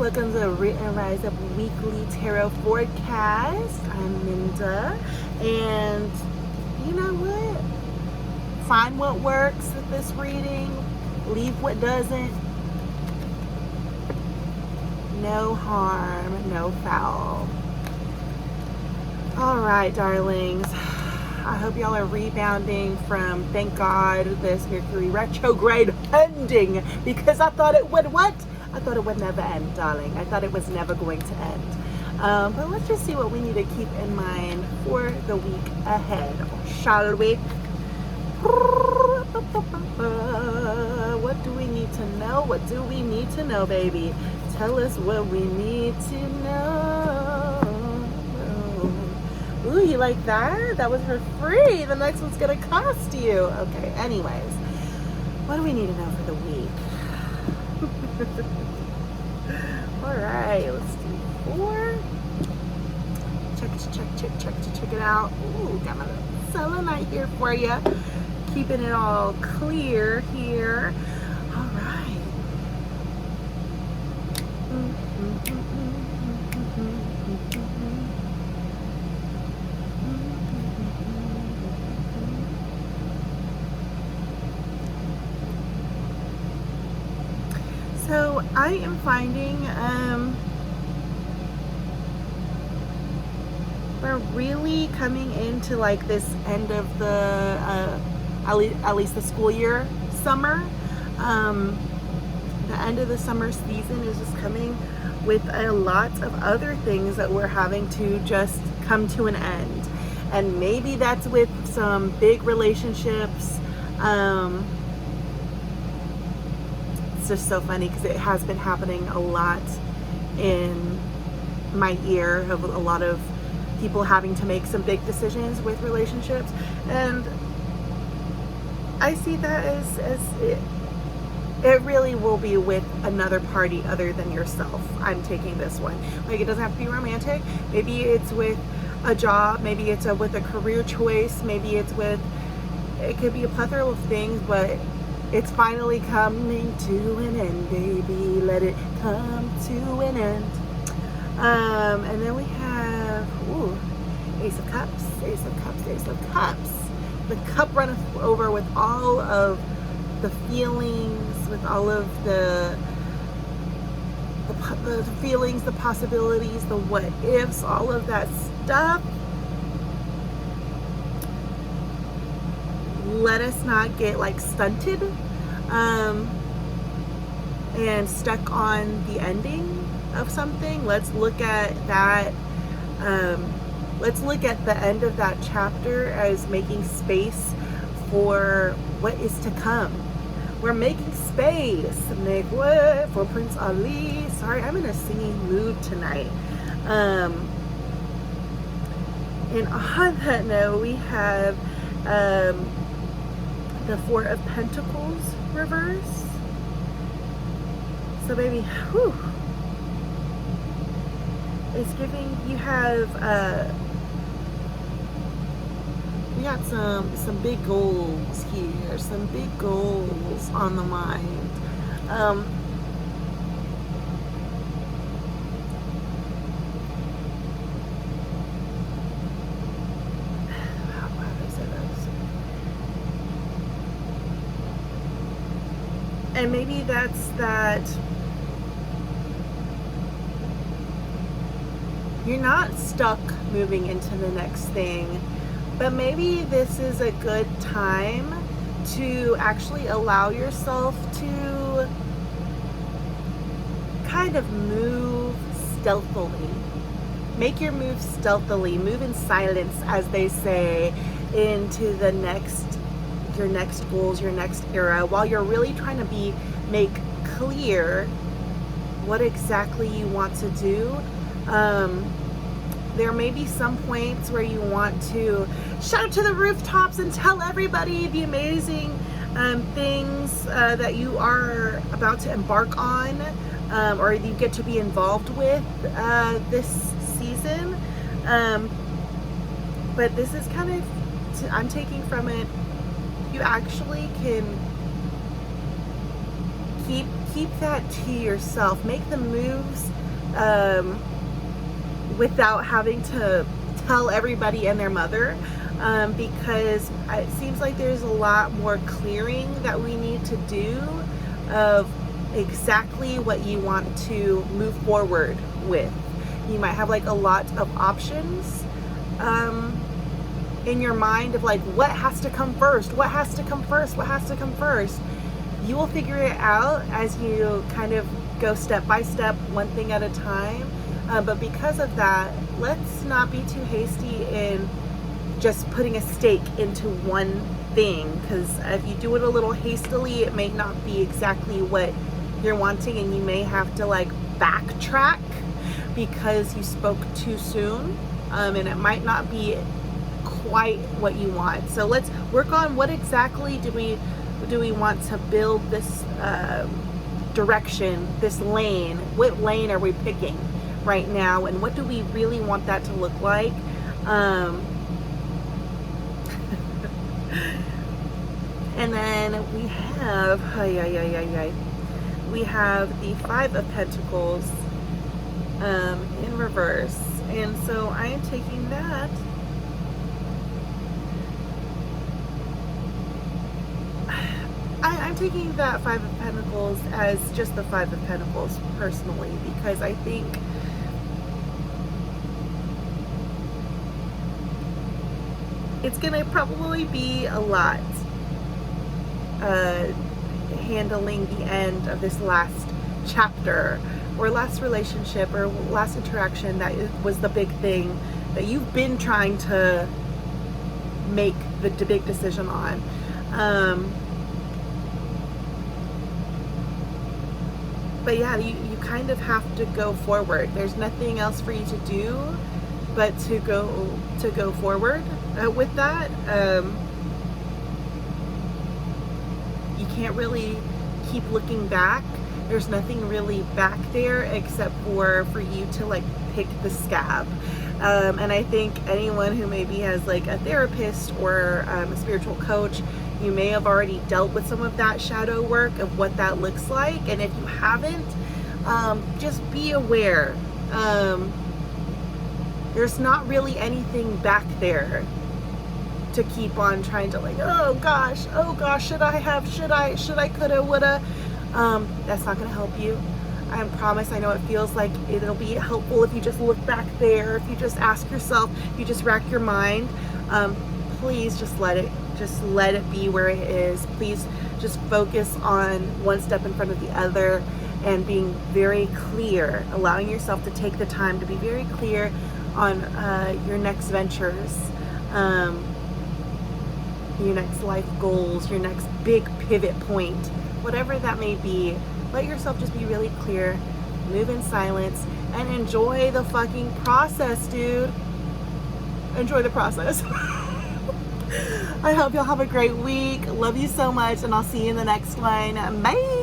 welcome to Read and Rise Up Weekly Tarot Forecast. I'm Minda, and you know what? Find what works with this reading, leave what doesn't. No harm, no foul. All right, darlings. I hope y'all are rebounding from, thank God, this Mercury retrograde ending, because I thought it would what? I thought it would never end, darling. I thought it was never going to end. But let's just see what we need to keep in mind for the week ahead, shall we? What do we need to know? What do we need to know, baby? Tell us what we need to know. Ooh, you like that? That was for free. The next one's gonna cost you. Okay, anyways. What do we need to know for the week? Alright, let's do 4. Check it out. Ooh, got my selenite here for you. Keeping it all clear here. Alright. So I am finding we're really coming into like this end of the at least the school year, summer. The end of the summer season is just coming with a lot of other things that we're having to just come to an end, and maybe that's with some big relationships. It's just so funny because it has been happening a lot in my ear of a lot of people having to make some big decisions with relationships, and I see that as it really will be with another party other than yourself. I'm taking this one. Like, it doesn't have to be romantic. Maybe it's with a job, maybe it's with a career choice, maybe it's with, it could be a plethora of things, but it's finally coming to an end, baby. Let it come to an end. And then we have, ooh, Ace of Cups, Ace of Cups, Ace of Cups. The cup runneth over with all of the feelings, with all of the feelings, the possibilities, the what ifs, all of that stuff. Let us not get like stunted and stuck on the ending of something. Let's look at that. Let's look at the end of that chapter as making space for what is to come. We're making space. Make way for Prince Ali. Sorry, I'm in a singing mood tonight. And on that note, we have the 4 of Pentacles reverse. So baby, whew. It's giving, you have we got some big goals here, some big goals on the mind. How do I say this? And maybe that's that you're not stuck moving into the next thing, but maybe this is a good time to actually allow yourself to kind of move stealthily. Make your move stealthily, move in silence, as they say, into the your next goals, your next era, while you're really trying to make clear what exactly you want to do. There may be some points where you want to shout to the rooftops and tell everybody the amazing things that you are about to embark on, or you get to be involved with this season. But this is kind of, I'm taking from it, you actually can keep that to yourself. Make the moves without having to tell everybody and their mother, because it seems like there's a lot more clearing that we need to do of exactly what you want to move forward with. You might have like a lot of options in your mind of like, what has to come first, what has to come first, what has to come first. You will figure it out as you kind of go step by step, one thing at a time. But because of that, let's not be too hasty in just putting a stake into one thing, because if you do it a little hastily, it may not be exactly what you're wanting, and you may have to like backtrack because you spoke too soon, and it might not be quite what you want. So let's work on what exactly do we want to build this direction, this lane. What lane are we picking right now, and what do we really want that to look like? And then we have we have the Five of Pentacles in reverse, and so I am taking that. I'm taking that Five of Pentacles as just the Five of Pentacles personally, because I think it's gonna probably be a lot handling the end of this last chapter or last relationship or last interaction that was the big thing that you've been trying to make the big decision on. But yeah, you kind of have to go forward. There's nothing else for you to do but to go forward with that. You can't really keep looking back. There's nothing really back there except for you to like pick the scab. And I think anyone who maybe has like a therapist or a spiritual coach, you may have already dealt with some of that shadow work of what that looks like. And if you haven't, just be aware. There's not really anything back there to keep on trying to like, oh gosh, should I, coulda, woulda. That's not gonna help you. I promise. I know it feels like it'll be helpful if you just look back there, if you just ask yourself, if you just rack your mind. Please just let it be where it is. Please just focus on one step in front of the other and being very clear, allowing yourself to take the time to be very clear on your next ventures, your next life goals, your next big pivot point, whatever that may be. Let yourself just be really clear, move in silence, and enjoy the fucking process, dude. Enjoy the process. I hope y'all have a great week. Love you so much, and I'll see you in the next one. Bye.